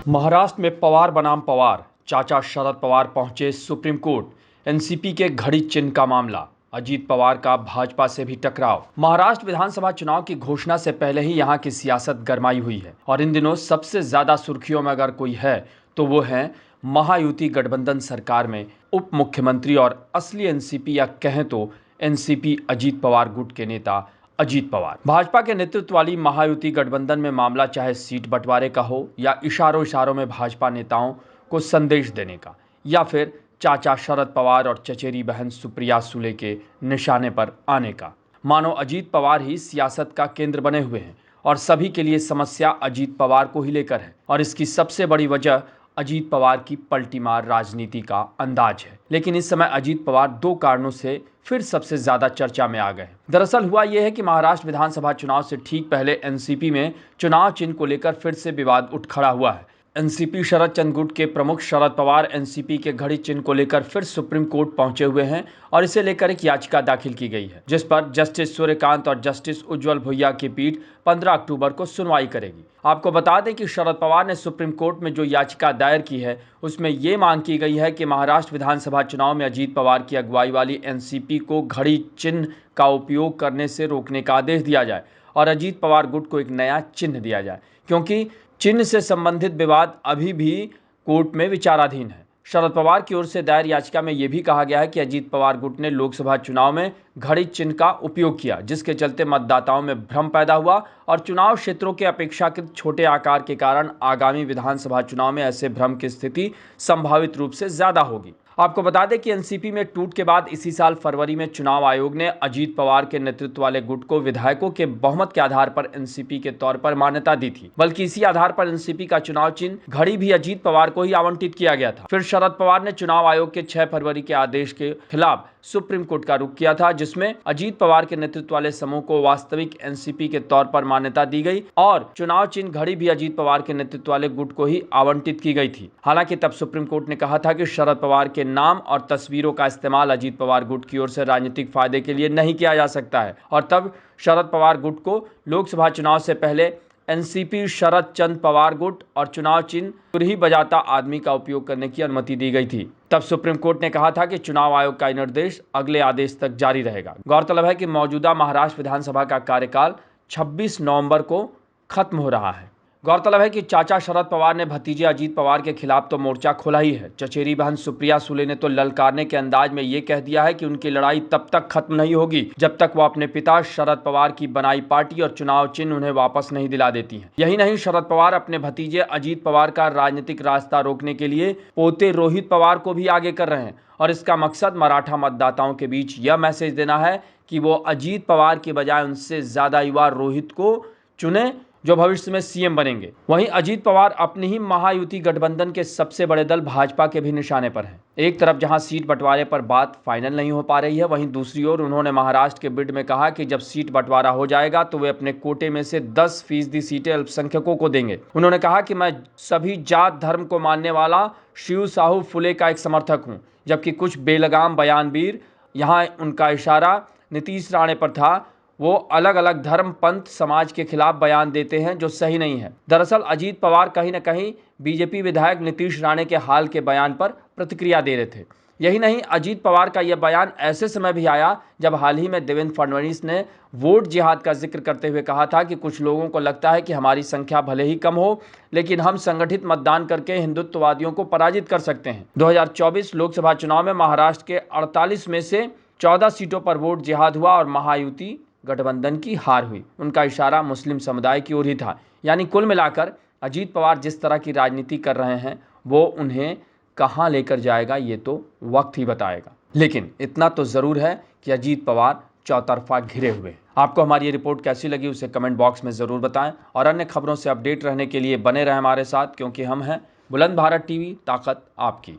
महाराष्ट्र में पवार बनाम पवार, चाचा शरद पवार पहुंचे सुप्रीम कोर्ट। एनसीपी के घड़ी चिन्ह का मामला, अजीत पवार का भाजपा से भी टकराव। महाराष्ट्र विधानसभा चुनाव की घोषणा से पहले ही यहां की सियासत गरमाई हुई है और इन दिनों सबसे ज्यादा सुर्खियों में अगर कोई है तो वो है महायुति गठबंधन सरकार में उप मुख्यमंत्री और असली एनसीपी या कहें तो एनसीपी अजीत पवार गुट के नेता अजीत पवार। भाजपा के नेतृत्व वाली महायुति गठबंधन में मामला चाहे सीट बंटवारे का हो या इशारों इशारों में भाजपा नेताओं को संदेश देने का, या फिर चाचा शरद पवार और चचेरी बहन सुप्रिया सुले के निशाने पर आने का, मानो अजीत पवार ही सियासत का केंद्र बने हुए हैं और सभी के लिए समस्या अजीत पवार को ही लेकर है। और इसकी सबसे बड़ी वजह अजीत पवार की पलटी मार राजनीति का अंदाज है। लेकिन इस समय अजीत पवार दो कारणों से फिर सबसे ज्यादा चर्चा में आ गए। दरअसल हुआ यह है कि महाराष्ट्र विधानसभा चुनाव से ठीक पहले एनसीपी में चुनाव चिन्ह को लेकर फिर से विवाद उठ खड़ा हुआ है। एनसीपी शरद चंद्र गुट के प्रमुख शरद पवार एनसीपी के घड़ी चिन्ह को लेकर फिर सुप्रीम कोर्ट पहुंचे हुए हैं और इसे लेकर एक याचिका दाखिल की गई है, जिस पर जस्टिस सूर्यकांत और जस्टिस उज्जवल भुइया की पीठ 15 अक्टूबर को सुनवाई करेगी। आपको बता दें कि शरद पवार ने सुप्रीम कोर्ट में जो याचिका दायर की है उसमें ये मांग की गई है कि महाराष्ट्र विधानसभा चुनाव में अजीत पवार की अगुवाई वाली एनसीपी को घड़ी चिन्ह का उपयोग करने से रोकने का आदेश दिया जाए और अजीत पवार गुट को एक नया चिन्ह दिया जाए, क्योंकि चिन्ह से संबंधित विवाद अभी भी कोर्ट में विचाराधीन है। शरद पवार की ओर से दायर याचिका में यह भी कहा गया है कि अजीत पवार गुट ने लोकसभा चुनाव में घड़ी चिन्ह का उपयोग किया, जिसके चलते मतदाताओं में भ्रम पैदा हुआ और चुनाव क्षेत्रों के अपेक्षाकृत छोटे आकार के कारण आगामी विधानसभा चुनाव में ऐसे भ्रम की स्थिति संभावित रूप से ज्यादा होगी। आपको बता दें कि एनसीपी में टूट के बाद इसी साल फरवरी में चुनाव आयोग ने अजीत पवार के नेतृत्व वाले गुट को विधायकों के बहुमत के आधार पर एनसीपी के तौर पर मान्यता दी थी। बल्कि इसी आधार पर एनसीपी का चुनाव चिन्ह घड़ी भी अजीत पवार को ही आवंटित किया गया था। फिर शरद पवार ने चुनाव आयोग के 6 फरवरी के आदेश के खिलाफ सुप्रीम कोर्ट का रुख किया था, जिसमें अजीत पवार के नेतृत्व वाले समूह को वास्तविक एनसीपी के तौर पर मान्यता दी गई और चुनाव चिन्ह घड़ी भी अजीत पवार के नेतृत्व वाले गुट को ही आवंटित की गई थी। हालांकि तब सुप्रीम कोर्ट ने कहा था कि शरद पवार के नाम और तस्वीरों का इस्तेमाल अजीत पवार गुट की ओर से राजनीतिक फायदे के लिए नहीं किया जा सकता है और तब शरद पवार गुट को लोकसभा चुनाव से पहले एनसीपी शरद चंद्र पवार गुट और चुनाव चिन्ह तुरही बजाता आदमी का उपयोग करने की अनुमति दी गई थी। तब सुप्रीम कोर्ट ने कहा था कि चुनाव आयोग का निर्देश अगले आदेश तक जारी रहेगा। गौरतलब है कि मौजूदा महाराष्ट्र विधानसभा का कार्यकाल 26 नवंबर को खत्म हो रहा है। गौरतलब है कि चाचा शरद पवार ने भतीजे अजीत पवार के खिलाफ तो मोर्चा खोला ही है। चचेरी बहन सुप्रिया सुले ने तो ललकारने के अंदाज में ये कह दिया है कि उनकी लड़ाई तब तक खत्म नहीं होगी जब तक वो अपने पिता शरद पवार की बनाई पार्टी और चुनाव चिन्ह उन्हें वापस नहीं दिला देती हैं। यही नहीं, शरद पवार अपने भतीजे अजीत पवार का राजनीतिक रास्ता रोकने के लिए पोते रोहित पवार को भी आगे कर रहे हैं और इसका मकसद मराठा मतदाताओं के बीच यह मैसेज देना है कि वो अजीत पवार के बजाय उनसे ज्यादा युवा रोहित को चुने जो भविष्य में सीएम बनेंगे। वहीं अजीत पवार अपनी ही महायुति गठबंधन के सबसे बड़े दल भाजपा के भी निशाने पर हैं। एक तरफ जहां सीट बंटवारे पर बात फाइनल नहीं हो पा रही है, वहीं दूसरी ओर उन्होंने महाराष्ट्र के बिड में कहा कि जब सीट बंटवारा हो जाएगा तो वे अपने कोटे में से 10% सीटें अल्पसंख्यकों को देंगे। उन्होंने कहा कि मैं सभी जात धर्म को मानने वाला शिव साहू फुले का एक समर्थक हूँ, जबकि कुछ बेलगाम बयानवीर, यहाँ उनका इशारा नीतीश राणे पर था, वो अलग अलग धर्म पंथ समाज के खिलाफ बयान देते हैं जो सही नहीं है। दरअसल अजीत पवार कहीं न कहीं बीजेपी विधायक नीतीश राणे के हाल के बयान पर प्रतिक्रिया दे रहे थे। यही नहीं, अजीत पवार का यह बयान ऐसे समय भी आया जब हाल ही में देवेंद्र फडणवीस ने वोट जिहाद का जिक्र करते हुए कहा था कि कुछ लोगों को लगता है कि हमारी संख्या भले ही कम हो लेकिन हम संगठित मतदान करके हिंदुत्ववादियों को पराजित कर सकते हैं। 2024 लोकसभा चुनाव में महाराष्ट्र के 48 में से 14 सीटों पर वोट जिहाद हुआ और महायुति गठबंधन की हार हुई। उनका इशारा मुस्लिम समुदाय की ओर ही था। यानी कुल मिलाकर अजीत पवार जिस तरह की राजनीति कर रहे हैं वो उन्हें कहां लेकर जाएगा ये तो वक्त ही बताएगा। लेकिन इतना तो जरूर है कि अजीत पवार चौतरफा घिरे हुए हैं। आपको हमारी ये रिपोर्ट कैसी लगी उसे कमेंट बॉक्स में जरूर बताएं और अन्य खबरों से अपडेट रहने के लिए बने रहें हमारे साथ, क्योंकि हम हैं बुलंद भारत टीवी, ताकत आपकी।